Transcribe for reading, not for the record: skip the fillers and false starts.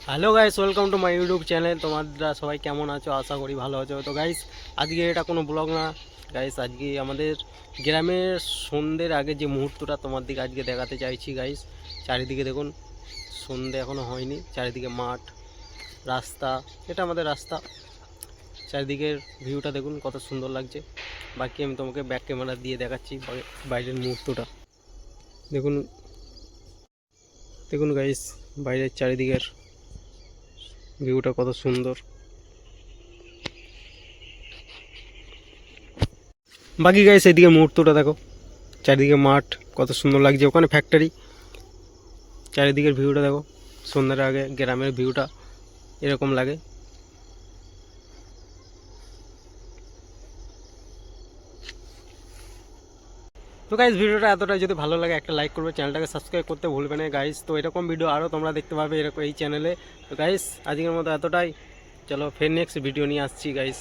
Hello guys, welcome to my YouTube channel. তোমরা সবাই কেমন আছো? আশা করি ভালো আছো। তো গাইস, আজকে এটা কোনো ব্লগ না গাইস, আজকে আমাদের গ্রামের সন্ধ্যের আগে যে মুহূর্তটা তোমার দিকে আজকে দেখাতে চাইছি গাইস। চারিদিকে দেখুন, সন্ধ্যে এখনও হয়নি, চারিদিকে মাঠ, রাস্তা, এটা আমাদের রাস্তা। চারিদিকের ভিউটা দেখুন কত সুন্দর লাগছে। বাকি আমি তোমাকে ব্যাক ক্যামেরা দিয়ে দেখাচ্ছি বাইরের মুহূর্তটা। দেখুন দেখুন গাইস, বাইরের চারিদিকের ভিউটা কত সুন্দর। বাকি গাইস এদিকে মুহূর্তটা দেখো, চারিদিকে মাঠ, কত সুন্দর লাগছে। ওখানে ফ্যাক্টরি, চারিদিকের ভিউটা দেখো। সন্ধ্যার আগে গ্রামের ভিউটা এরকম লাগে। তো গাইস, ভিডিওটা এতটাই, যদি ভালো লাগে একটা লাইক করবে, চ্যানেলটাকে সাবস্ক্রাইব করতে ভুলবে না গাইস। তো এরকম ভিডিও আরও তোমরা দেখতে পাবে এরকম এই চ্যানেলে। তো গাইস, আজকের মতো এতটাই, চলো ফের নেক্সট ভিডিও নিয়ে আসছি গাইস।